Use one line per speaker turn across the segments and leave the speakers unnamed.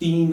3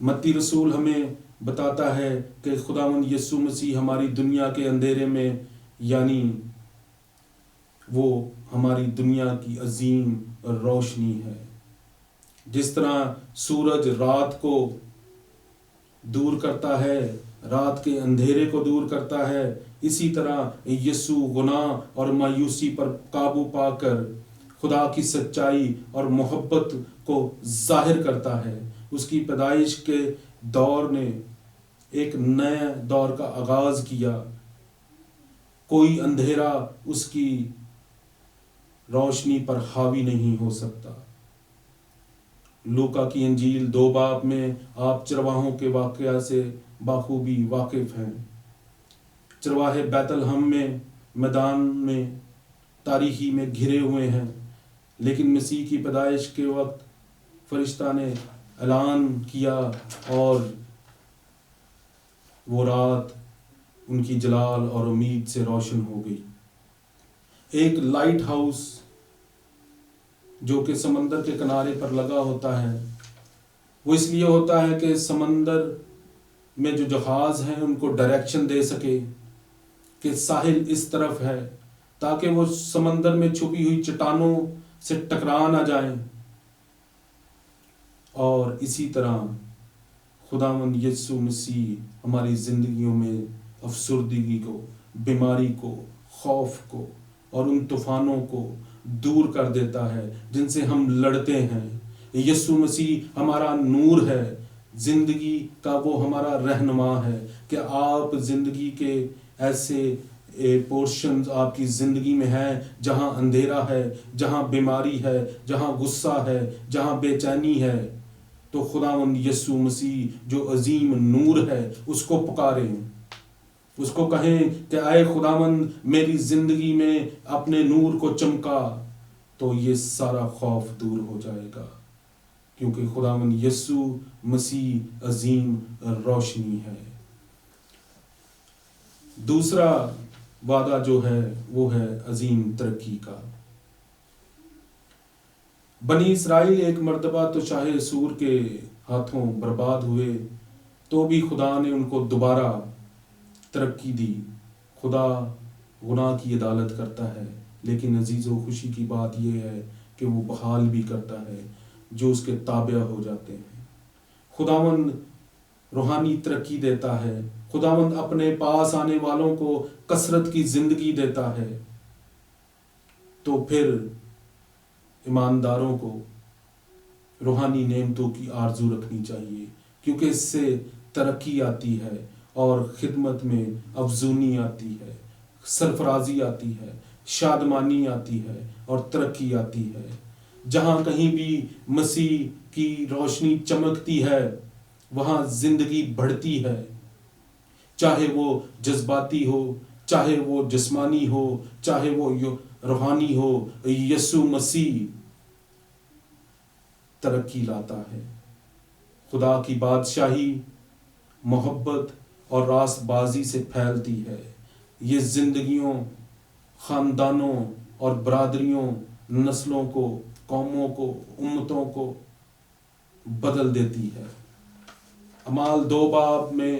متی رسول ہمیں بتاتا ہے کہ خداوند یسوع مسیح ہماری دنیا کے اندھیرے میں، یعنی وہ ہماری دنیا کی عظیم روشنی ہے۔ جس طرح سورج رات کو دور کرتا ہے، رات کے اندھیرے کو دور کرتا ہے، اسی طرح یسوع گناہ اور مایوسی پر قابو پا کر خدا کی سچائی اور محبت کو ظاہر کرتا ہے۔ اس کی پیدائش کے دور نے ایک نئے دور کا آغاز کیا۔ کوئی اندھیرا اس کی روشنی پر حاوی نہیں ہو سکتا۔ لوکا کی انجیل 2 باب میں آپ چرواہوں کے واقعہ سے بخوبی واقف ہیں۔ چرواہے بیت لحم میں میدان میں تاریکی میں گھرے ہوئے ہیں، لیکن مسیح کی پیدائش کے وقت فرشتہ نے اعلان کیا اور وہ رات ان کی جلال اور امید سے روشن ہو گئی۔ ایک لائٹ ہاؤس جو کہ سمندر کے کنارے پر لگا ہوتا ہے، وہ اس لیے ہوتا ہے کہ سمندر میں جو جہاز ہیں ان کو ڈائریکشن دے سکے کہ ساحل اس طرف ہے، تاکہ وہ سمندر میں چھپی ہوئی چٹانوں سے ٹکرا نہ جائیں۔ اور اسی طرح خداوند یسوع مسیح ہماری زندگیوں میں افسردگی کو، بیماری کو، خوف کو اور ان طوفانوں کو دور کر دیتا ہے جن سے ہم لڑتے ہیں۔ یسوع مسیح ہمارا نور ہے، زندگی کا وہ ہمارا رہنما ہے کہ آپ زندگی کے ایسے پورشنز آپ کی زندگی میں ہیں جہاں اندھیرا ہے، جہاں بیماری ہے، جہاں غصہ ہے، جہاں بے چینی ہے، تو خداوند یسوع مسیح جو عظیم نور ہے اس کو پکاریں، اس کو کہیں کہ اے خداوند میری زندگی میں اپنے نور کو چمکا، تو یہ سارا خوف دور ہو جائے گا، کیونکہ خداوند یسوع مسیح عظیم روشنی ہے۔ دوسرا وعدہ جو ہے وہ ہے عظیم ترقی کا۔ بنی اسرائیل ایک مرتبہ تو شاہ سور کے ہاتھوں برباد ہوئے، تو بھی خدا نے ان کو دوبارہ ترقی دی۔ خدا گناہ کی عدالت کرتا ہے، لیکن عزیز و خوشی کی بات یہ ہے کہ وہ بحال بھی کرتا ہے جو اس کے تابع ہو جاتے ہیں۔ خداوند روحانی ترقی دیتا ہے، خداوند اپنے پاس آنے والوں کو کثرت کی زندگی دیتا ہے۔ تو پھر ایمانداروں کو روحانی نعمتوں کی آرزو رکھنی چاہیے، کیونکہ اس سے ترقی آتی ہے اور خدمت میں افزونی آتی ہے، سرفرازی آتی ہے، شادمانی آتی ہے اور ترقی آتی ہے۔ جہاں کہیں بھی مسیح کی روشنی چمکتی ہے وہاں زندگی بڑھتی ہے، چاہے وہ جذباتی ہو، چاہے وہ جسمانی ہو، چاہے وہ روحانی ہو۔ یسوع مسیح ترقی لاتا ہے۔ خدا کی بادشاہی محبت اور راست بازی سے پھیلتی ہے۔ یہ زندگیوں، خاندانوں اور برادریوں، نسلوں کو، قوموں کو، امتوں کو بدل دیتی ہے۔ اعمال 2 باب میں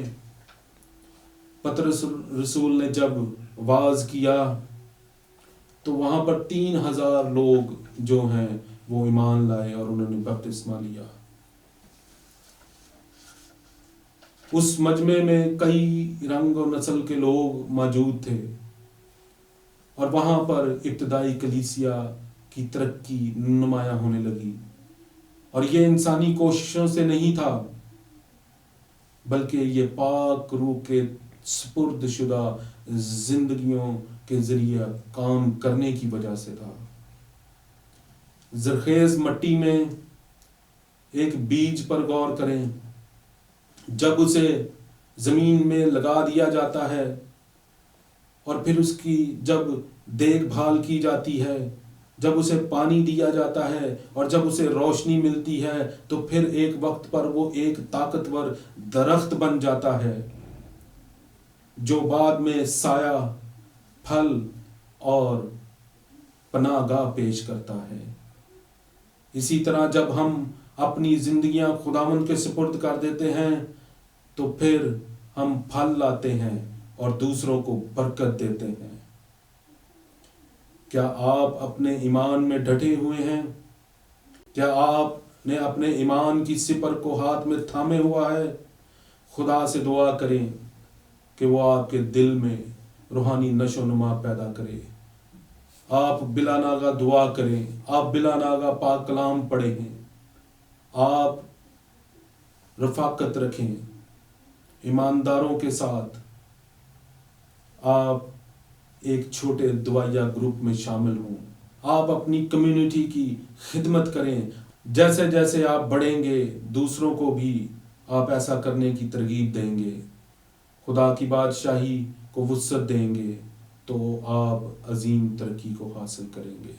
پطرس رسول نے جب وعظ کیا تو وہاں پر 3000 لوگ جو ہیں وہ ایمان لائے اور انہوں نے بپتسمہ لیا۔ اس مجمع میں کئی رنگ و نسل کے لوگ موجود تھے اور وہاں پر ابتدائی کلیسیا کی ترقی نمایاں ہونے لگی، اور یہ انسانی کوششوں سے نہیں تھا بلکہ یہ پاک روح کے سپرد شدہ زندگیوں کے ذریعے کام کرنے کی وجہ سے تھا۔ زرخیز مٹی میں ایک بیج پر غور کریں، جب اسے زمین میں لگا دیا جاتا ہے اور پھر اس کی جب دیکھ بھال کی جاتی ہے، جب اسے پانی دیا جاتا ہے اور جب اسے روشنی ملتی ہے، تو پھر ایک وقت پر وہ ایک طاقتور درخت بن جاتا ہے جو بعد میں سایہ، پھل اور پناہ گاہ پیش کرتا ہے۔ اسی طرح جب ہم اپنی زندگیاں خداوند کے سپرد کر دیتے ہیں تو پھر ہم پھل لاتے ہیں اور دوسروں کو برکت دیتے ہیں۔ کیا آپ اپنے ایمان میں ڈٹے ہوئے ہیں؟ کیا آپ نے اپنے ایمان کی سپر کو ہاتھ میں تھامے ہوا ہے؟ خدا سے دعا کریں کہ وہ آپ کے دل میں روحانی نشو و نما پیدا کرے۔ آپ بلا ناغہ دعا کریں، آپ بلا ناغہ پاک کلام پڑھیں، آپ رفاقت رکھیں ایمانداروں کے ساتھ، آپ ایک چھوٹے دعائیہ گروپ میں شامل ہوں، آپ اپنی کمیونٹی کی خدمت کریں۔ جیسے جیسے آپ بڑھیں گے دوسروں کو بھی آپ ایسا کرنے کی ترغیب دیں گے، خدا کی بادشاہی کو وسعت دیں گے تو آپ عظیم ترقی کو حاصل کریں گے۔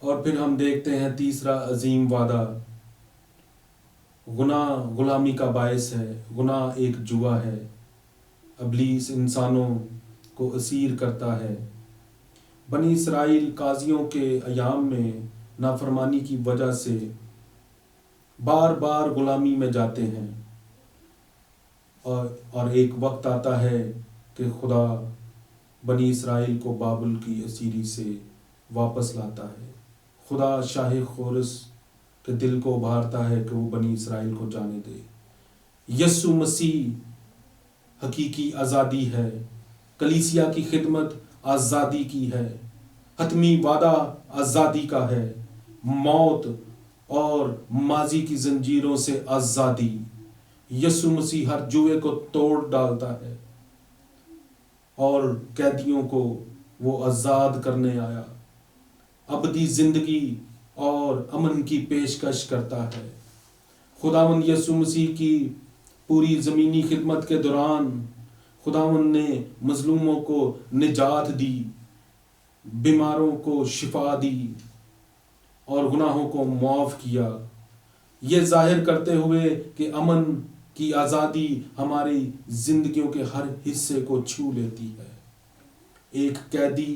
اور پھر ہم دیکھتے ہیں تیسرا عظیم وعدہ، گناہ غلامی کا باعث ہے، گناہ ایک جوا ہے، ابلیس انسانوں کو اسیر کرتا ہے۔ بنی اسرائیل قاضیوں کے ایام میں نافرمانی کی وجہ سے بار بار غلامی میں جاتے ہیں، اور ایک وقت آتا ہے کہ خدا بنی اسرائیل کو بابل کی اسیری سے واپس لاتا ہے۔ خدا شاہ خورس کے دل کو ابھارتا ہے کہ وہ بنی اسرائیل کو جانے دے۔ یسوع مسیح حقیقی آزادی ہے، کلیسیا کی خدمت آزادی کی ہے، حتمی وعدہ آزادی کا ہے، موت اور ماضی کی زنجیروں سے آزادی۔ یسوع مسیح ہر جوے کو توڑ ڈالتا ہے اور قیدیوں کو وہ آزاد کرنے آیا، ابدی زندگی اور امن کی پیشکش کرتا ہے۔ خداوند یسوع مسیح کی پوری زمینی خدمت کے دوران خداوند نے مظلوموں کو نجات دی، بیماروں کو شفا دی اور گناہوں کو معاف کیا، یہ ظاہر کرتے ہوئے کہ امن کی آزادی ہماری زندگیوں کے ہر حصے کو چھو لیتی ہے۔ ایک قیدی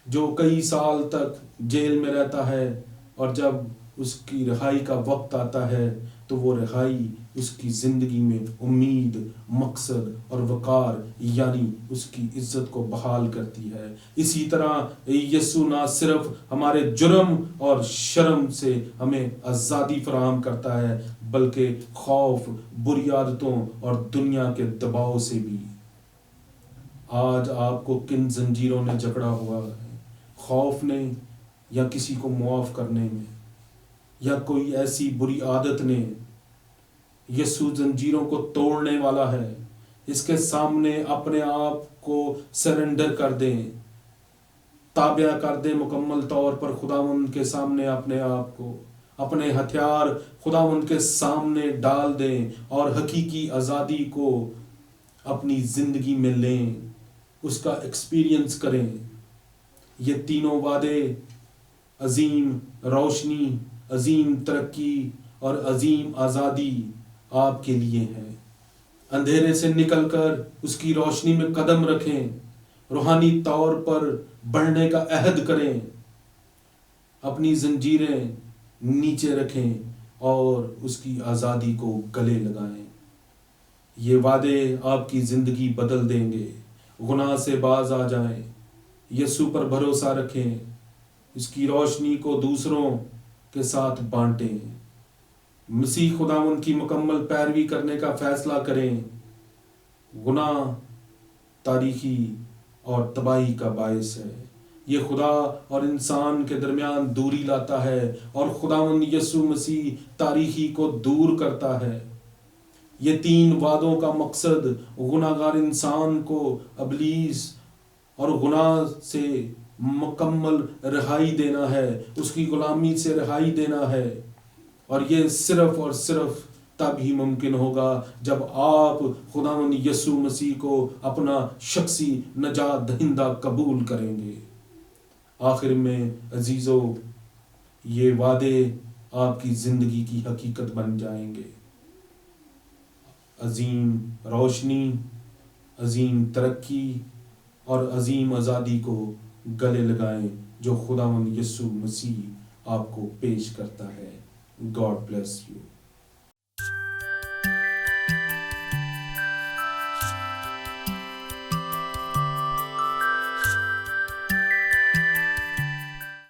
جو کئی سال تک جیل میں رہتا ہے اور جب اس کی رہائی کا وقت آتا ہے تو وہ رہائی اس کی زندگی میں امید، مقصد اور وقار یعنی اس کی عزت کو بحال کرتی ہے۔ اسی طرح یسوع نہ صرف ہمارے جرم اور شرم سے ہمیں آزادی فراہم کرتا ہے بلکہ خوف، بری عادتوں اور دنیا کے دباؤ سے بھی۔ آج آپ کو کن زنجیروں نے جکڑا ہوا ہے؟ خوف نے، یا کسی کو معاف کرنے میں، یا کوئی ایسی بری عادت نے؟ یسوع زنجیروں کو توڑنے والا ہے۔ اس کے سامنے اپنے آپ کو سرنڈر کر دیں، تابع کر دیں مکمل طور پر خداوند کے سامنے اپنے آپ کو، اپنے ہتھیار خداوند کے سامنے ڈال دیں اور حقیقی آزادی کو اپنی زندگی میں لیں، اس کا ایکسپیرینس کریں۔ یہ تینوں وعدے، عظیم روشنی، عظیم ترقی اور عظیم آزادی آپ کے لیے ہیں۔ اندھیرے سے نکل کر اس کی روشنی میں قدم رکھیں، روحانی طور پر بڑھنے کا عہد کریں، اپنی زنجیریں نیچے رکھیں اور اس کی آزادی کو گلے لگائیں۔ یہ وعدے آپ کی زندگی بدل دیں گے۔ گناہ سے باز آ جائیں، یسوع پر بھروسہ رکھیں، اس کی روشنی کو دوسروں کے ساتھ بانٹیں، مسیح خداوند کی مکمل پیروی کرنے کا فیصلہ کریں۔ گناہ تاریخی اور تباہی کا باعث ہے، یہ خدا اور انسان کے درمیان دوری لاتا ہے اور خداوند یسوع مسیح تاریخی کو دور کرتا ہے۔ یہ تین وعدوں کا مقصد گناہ گار انسان کو ابلیس اور گناہ سے مکمل رہائی دینا ہے، اس کی غلامی سے رہائی دینا ہے، اور یہ صرف اور صرف تب ہی ممکن ہوگا جب آپ خداوند یسوع مسیح کو اپنا شخصی نجات دہندہ قبول کریں گے۔ آخر میں عزیزو، یہ وعدے آپ کی زندگی کی حقیقت بن جائیں گے۔ عظیم روشنی، عظیم ترقی اور عظیم آزادی کو گلے لگائیں جو خداوند یسوع مسیح آپ کو پیش کرتا ہے. God bless you.